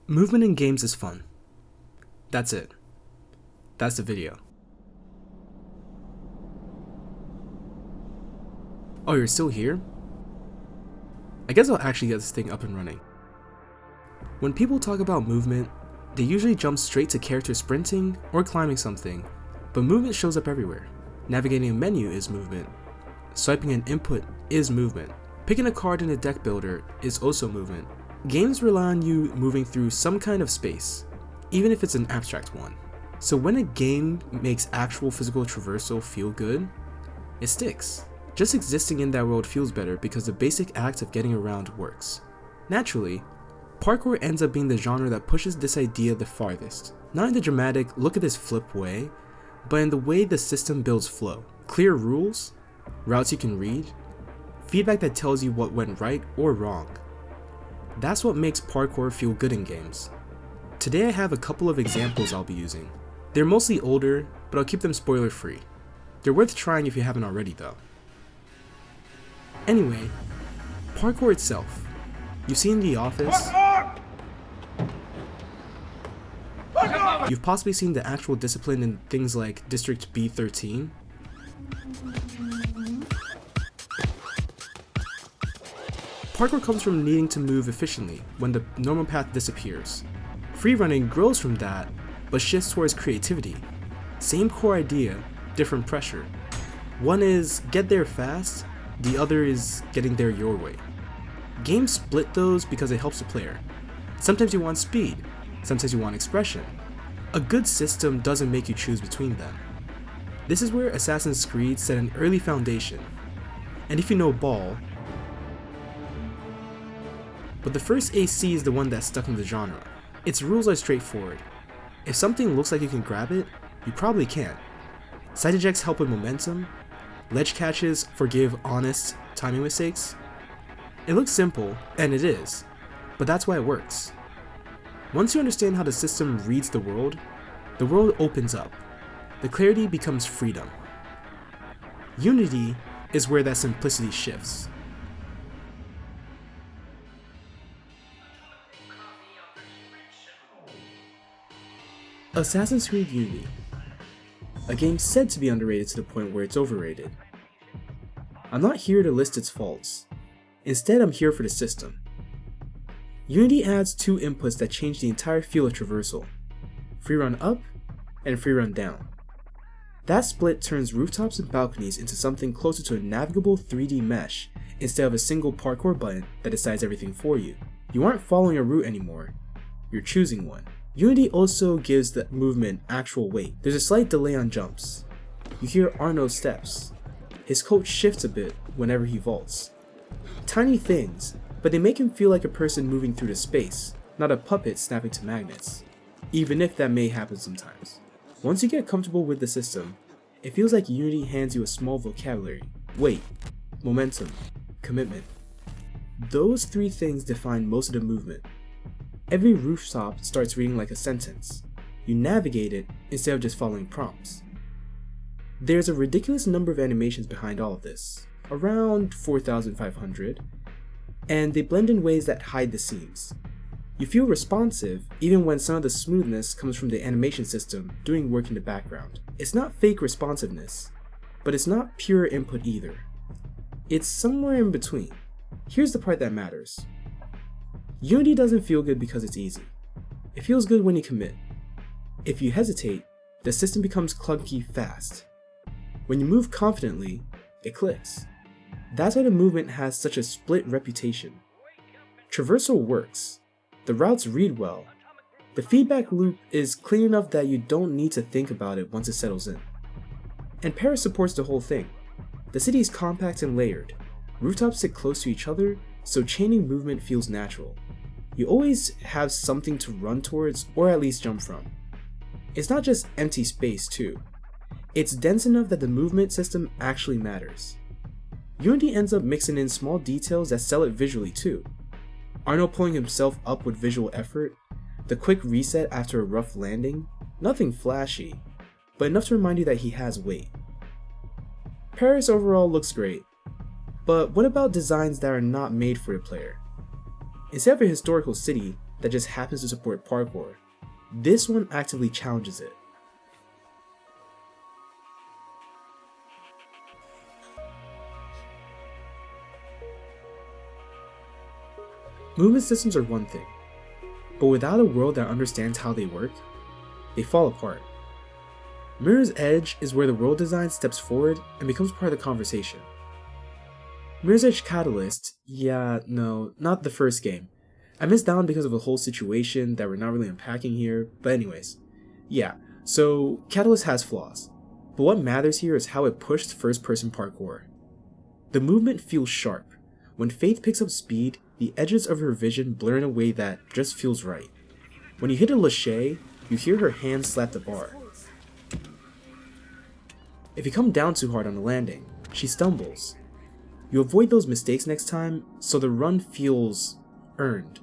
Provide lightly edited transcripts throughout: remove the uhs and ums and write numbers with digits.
Movement in games is fun. That's it. That's the video. Oh, you're still here? I guess I'll actually get this thing up and running. When people talk about movement, they usually jump straight to characters sprinting or climbing something, but movement shows up everywhere. Navigating a menu is movement. Swiping an input is movement. Picking a card in a deck builder is also movement. Games rely on you moving through some kind of space, even if it's an abstract one. So when a game makes actual physical traversal feel good, it sticks. Just existing in that world feels better because the basic act of getting around works. Naturally, parkour ends up being the genre that pushes this idea the farthest. Not in the dramatic, look at this flip way, but in the way the system builds flow. Clear rules, routes you can read, feedback that tells you what went right or wrong. That's what makes parkour feel good in games. Today I have a couple of examples I'll be using. They're mostly older, but I'll keep them spoiler free. They're worth trying if you haven't already though. Anyway, parkour itself. You've seen The Office. You've possibly seen the actual discipline in things like District B13. Parkour comes from needing to move efficiently when the normal path disappears. Freerunning grows from that, but shifts towards creativity. Same core idea, different pressure. One is get there fast, the other is getting there your way. Games split those because it helps the player. Sometimes you want speed, sometimes you want expression. A good system doesn't make you choose between them. This is where Assassin's Creed set an early foundation. And if you know ball, but the first AC is the one that's stuck in the genre. Its rules are straightforward. If something looks like you can grab it, you probably can't. Side ejects help with momentum. Ledge catches forgive honest timing mistakes. It looks simple, and it is, but that's why it works. Once you understand how the system reads the world opens up. The clarity becomes freedom. Unity is where that simplicity shifts. Assassin's Creed Unity, a game said to be underrated to the point where it's overrated. I'm not here to list its faults, instead I'm here for the system. Unity adds two inputs that change the entire feel of traversal, freerun up and freerun down. That split turns rooftops and balconies into something closer to a navigable 3D mesh instead of a single parkour button that decides everything for you. You aren't following a route anymore, you're choosing one. Unity also gives the movement actual weight. There's a slight delay on jumps. You hear Arno's steps. His coat shifts a bit whenever he vaults. Tiny things, but they make him feel like a person moving through the space, not a puppet snapping to magnets, even if that may happen sometimes. Once you get comfortable with the system, it feels like Unity hands you a small vocabulary: weight, momentum, commitment. Those three things define most of the movement. Every rooftop starts reading like a sentence. You navigate it instead of just following prompts. There's a ridiculous number of animations behind all of this, around 4,500, and they blend in ways that hide the seams. You feel responsive even when some of the smoothness comes from the animation system doing work in the background. It's not fake responsiveness, but it's not pure input either. It's somewhere in between. Here's the part that matters. Unity doesn't feel good because it's easy. It feels good when you commit. If you hesitate, the system becomes clunky fast. When you move confidently, it clicks. That's why the movement has such a split reputation. Traversal works. The routes read well. The feedback loop is clean enough that you don't need to think about it once it settles in. And Paris supports the whole thing. The city is compact and layered. Rooftops sit close to each other, so chaining movement feels natural. You always have something to run towards or at least jump from. It's not just empty space too. It's dense enough that the movement system actually matters. Unity ends up mixing in small details that sell it visually too. Arno pulling himself up with visual effort, the quick reset after a rough landing, nothing flashy, but enough to remind you that he has weight. Paris overall looks great, but what about designs that are not made for the player? Instead of a historical city, that just happens to support parkour. This one actively challenges it. Movement systems are one thing, but without a world that understands how they work, they fall apart. Mirror's Edge is where the world design steps forward and becomes part of the conversation. Mirror's Edge Catalyst, no, not the first game. I missed that one because of a whole situation that we're not really unpacking here, but anyways. So Catalyst has flaws, but what matters here is how it pushed first-person parkour. The movement feels sharp. When Faith picks up speed, the edges of her vision blur in a way that just feels right. When you hit a lâché, you hear her hand slap the bar. If you come down too hard on the landing, she stumbles. You avoid those mistakes next time, so the run feels earned.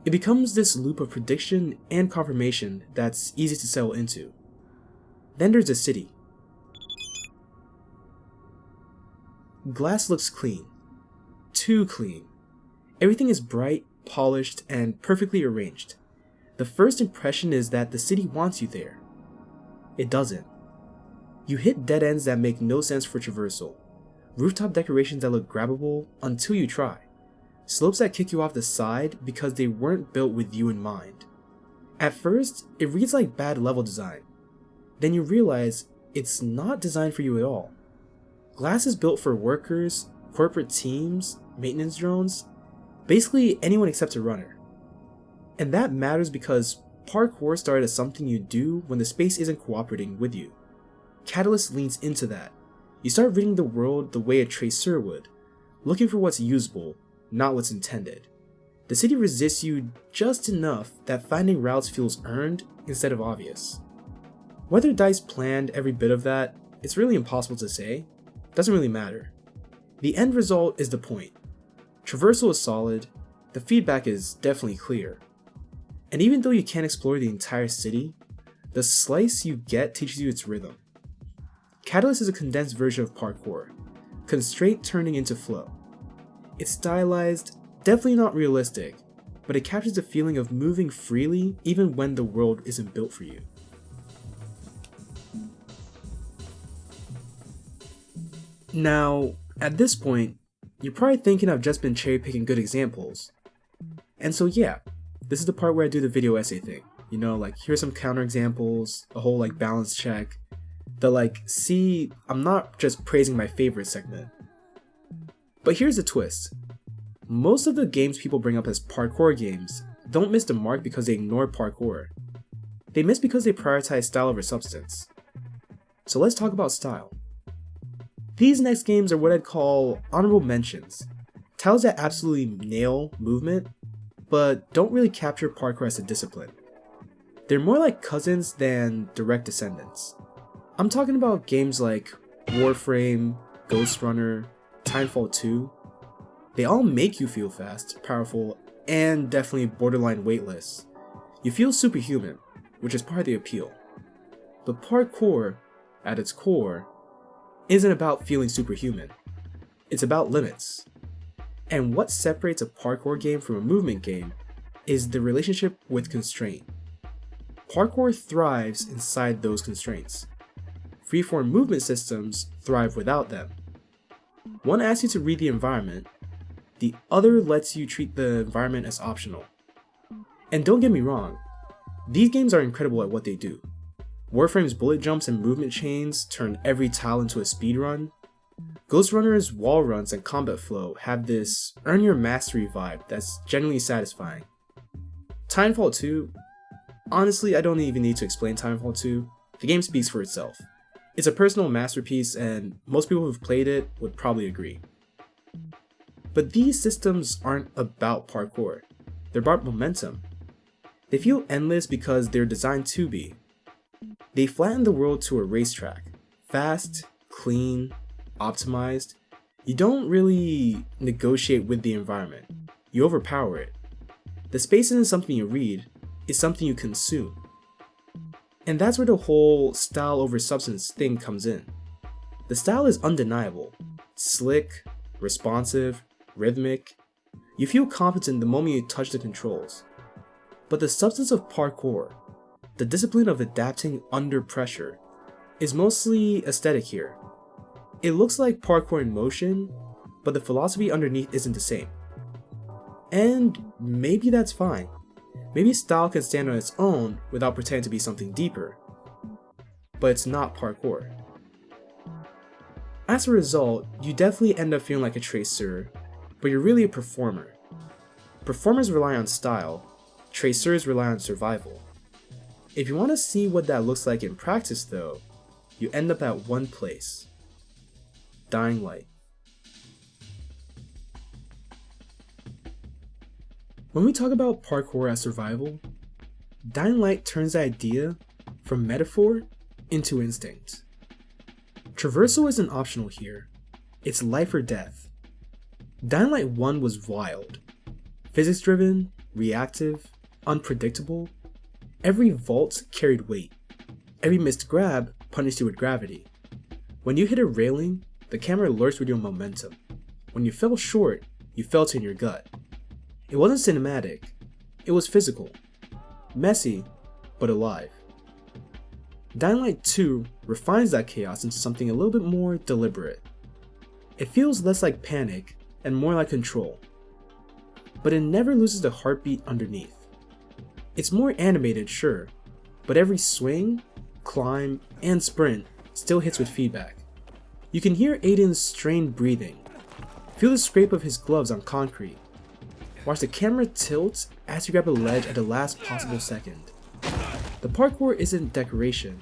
It becomes this loop of prediction and confirmation that's easy to settle into. Then there's the city. Glass looks clean. Too clean. Everything is bright, polished, and perfectly arranged. The first impression is that the city wants you there. It doesn't. You hit dead ends that make no sense for traversal. Rooftop decorations that look grabbable until you try. Slopes that kick you off the side because they weren't built with you in mind. At first, it reads like bad level design. Then you realize it's not designed for you at all. Glass is built for workers, corporate teams, maintenance drones, basically anyone except a runner. And that matters because parkour started as something you do when the space isn't cooperating with you. Catalyst leans into that. You start reading the world the way a tracer would, looking for what's usable, not what's intended. The city resists you just enough that finding routes feels earned instead of obvious. Whether DICE planned every bit of that, it's really impossible to say. Doesn't really matter. The end result is the point. Traversal is solid, the feedback is definitely clear. And even though you can't explore the entire city, the slice you get teaches you its rhythm. Catalyst is a condensed version of parkour, constraint turning into flow. It's stylized, definitely not realistic, but it captures the feeling of moving freely even when the world isn't built for you. Now, at this point, you're probably thinking I've just been cherry picking good examples. And so this is the part where I do the video essay thing. You know, like here's some counterexamples, a whole balance check. See, I'm not just praising my favorite segment. But here's the twist. Most of the games people bring up as parkour games don't miss the mark because they ignore parkour. They miss because they prioritize style over substance. So let's talk about style. These next games are what I'd call honorable mentions. Titles that absolutely nail movement, but don't really capture parkour as a discipline. They're more like cousins than direct descendants. I'm talking about games like Warframe, Ghostrunner, Timefall 2. They all make you feel fast, powerful, and definitely borderline weightless. You feel superhuman, which is part of the appeal. But parkour, at its core, isn't about feeling superhuman. It's about limits. And what separates a parkour game from a movement game is the relationship with constraint. Parkour thrives inside those constraints. Freeform movement systems thrive without them. One asks you to read the environment, the other lets you treat the environment as optional. And don't get me wrong, these games are incredible at what they do. Warframe's bullet jumps and movement chains turn every tile into a speedrun. Ghostrunner's wall runs and combat flow have this earn your mastery vibe that's genuinely satisfying. Timefall 2, honestly I don't even need to explain Timefall 2, the game speaks for itself. It's a personal masterpiece and most people who've played it would probably agree. But these systems aren't about parkour, they're about momentum. They feel endless because they're designed to be. They flatten the world to a racetrack, fast, clean, optimized. You don't really negotiate with the environment, you overpower it. The space isn't something you read, it's something you consume. And that's where the whole style over substance thing comes in. The style is undeniable, slick, responsive, rhythmic. You feel competent the moment you touch the controls. But the substance of parkour, the discipline of adapting under pressure, is mostly aesthetic here. It looks like parkour in motion, but the philosophy underneath isn't the same. And maybe that's fine. Maybe style can stand on its own without pretending to be something deeper. But it's not parkour. As a result, you definitely end up feeling like a tracer, but you're really a performer. Performers rely on style, tracers rely on survival. If you want to see what that looks like in practice though, you end up at one place: Dying Light. When we talk about parkour as survival, Dying Light turns the idea from metaphor into instinct. Traversal isn't optional here, it's life or death. Dying Light 1 was wild. Physics driven, reactive, unpredictable. Every vault carried weight. Every missed grab punished you with gravity. When you hit a railing, the camera lurched with your momentum. When you fell short, you felt it in your gut. It wasn't cinematic, it was physical. Messy, but alive. Dying Light 2 refines that chaos into something a little bit more deliberate. It feels less like panic and more like control. But it never loses the heartbeat underneath. It's more animated, sure, but every swing, climb, and sprint still hits with feedback. You can hear Aiden's strained breathing, feel the scrape of his gloves on concrete, watch the camera tilt as you grab a ledge at the last possible second. The parkour isn't decoration,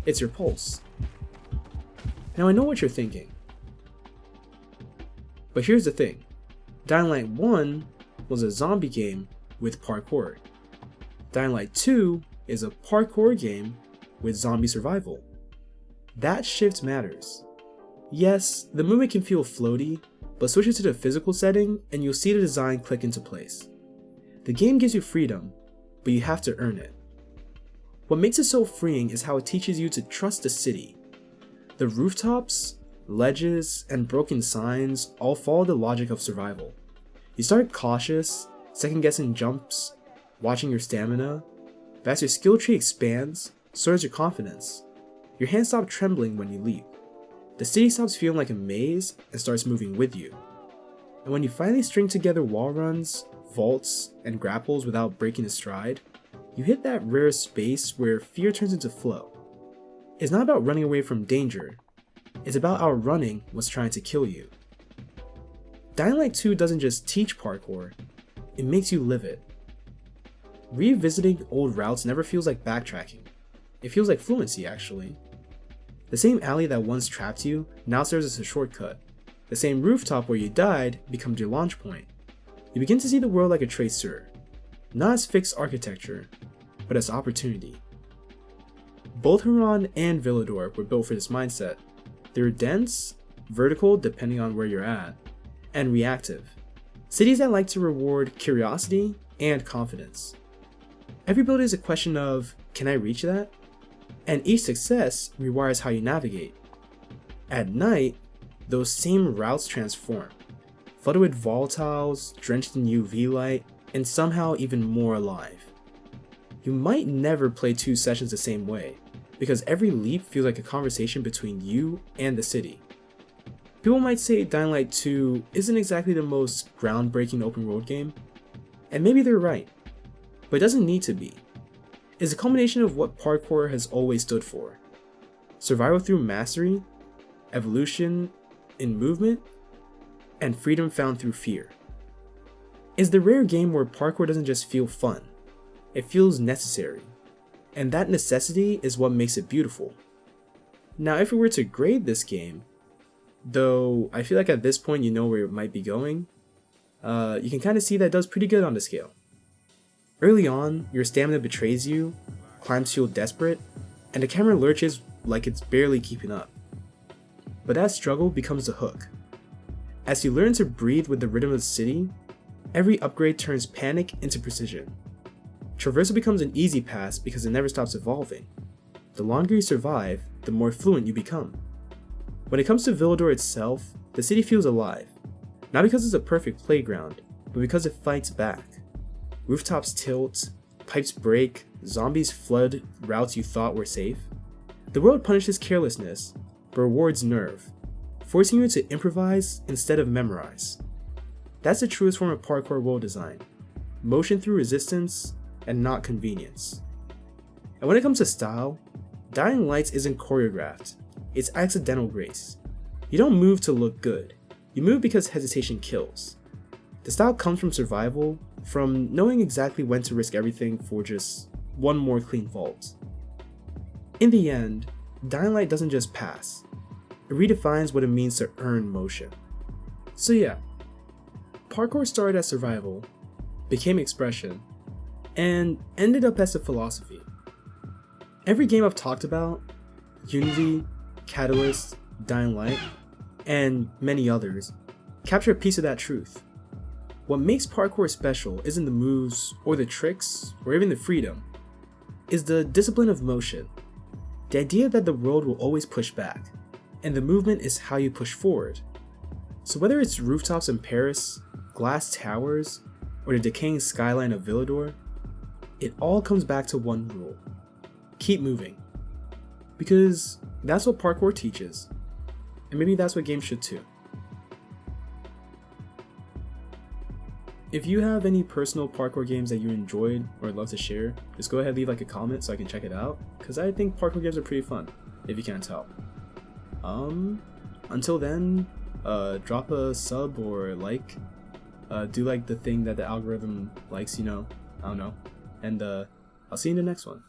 it's your pulse. Now I know what you're thinking. But here's the thing, Dying Light 1 was a zombie game with parkour. Dying Light 2 is a parkour game with zombie survival. That shift matters. Yes, the movement can feel floaty, but switch it to the physical setting and you'll see the design click into place. The game gives you freedom, but you have to earn it. What makes it so freeing is how it teaches you to trust the city. The rooftops, ledges, and broken signs all follow the logic of survival. You start cautious, second-guessing jumps, watching your stamina, but as your skill tree expands, so does your confidence. Your hands stop trembling when you leap. The city stops feeling like a maze and starts moving with you. And when you finally string together wall runs, vaults, and grapples without breaking a stride, you hit that rare space where fear turns into flow. It's not about running away from danger, it's about outrunning what's trying to kill you. Dying Light 2 doesn't just teach parkour, it makes you live it. Revisiting old routes never feels like backtracking, it feels like fluency actually. The same alley that once trapped you now serves as a shortcut. The same rooftop where you died becomes your launch point. You begin to see the world like a tracer, not as fixed architecture, but as opportunity. Both Haran and Villador were built for this mindset. They were dense, vertical depending on where you're at, and reactive. Cities that like to reward curiosity and confidence. Every build is a question of, can I reach that? And each success rewires how you navigate. At night, those same routes transform, flooded with volatiles, drenched in UV light, and somehow even more alive. You might never play 2 sessions the same way, because every leap feels like a conversation between you and the city. People might say Dying Light 2 isn't exactly the most groundbreaking open world game, and maybe they're right, but it doesn't need to be. It's a culmination of what parkour has always stood for. Survival through mastery, evolution in movement, and freedom found through fear. It's the rare game where parkour doesn't just feel fun, it feels necessary. And that necessity is what makes it beautiful. Now if we were to grade this game, though I feel like at this point you know where it might be going, you can kind of see that it does pretty good on the scale. Early on, your stamina betrays you, climbs feel desperate, and the camera lurches like it's barely keeping up. But that struggle becomes the hook. As you learn to breathe with the rhythm of the city, every upgrade turns panic into precision. Traversal becomes an easy pass because it never stops evolving. The longer you survive, the more fluent you become. When it comes to Villador itself, the city feels alive. Not because it's a perfect playground, but because it fights back. Rooftops tilt, pipes break, zombies flood routes you thought were safe. The world punishes carelessness, but rewards nerve, forcing you to improvise instead of memorize. That's the truest form of parkour world design: motion through resistance and not convenience. And when it comes to style, Dying Lights isn't choreographed, it's accidental grace. You don't move to look good, you move because hesitation kills. The style comes from survival, from knowing exactly when to risk everything for just one more clean vault. In the end, Dying Light doesn't just pass, it redefines what it means to earn motion. So yeah, parkour started as survival, became expression, and ended up as a philosophy. Every game I've talked about, Unity, Catalyst, Dying Light, and many others, capture a piece of that truth. What makes parkour special isn't the moves, or the tricks, or even the freedom. It's the discipline of motion. The idea that the world will always push back, and the movement is how you push forward. So whether it's rooftops in Paris, glass towers, or the decaying skyline of Villador, it all comes back to one rule: keep moving. Because that's what parkour teaches, and maybe that's what games should too. If you have any personal parkour games that you enjoyed or would love to share, just go ahead and leave like a comment so I can check it out, because I think parkour games are pretty fun, if you can't tell. Until then, drop a sub or like, do like the thing that the algorithm likes, I don't know, and I'll see you in the next one.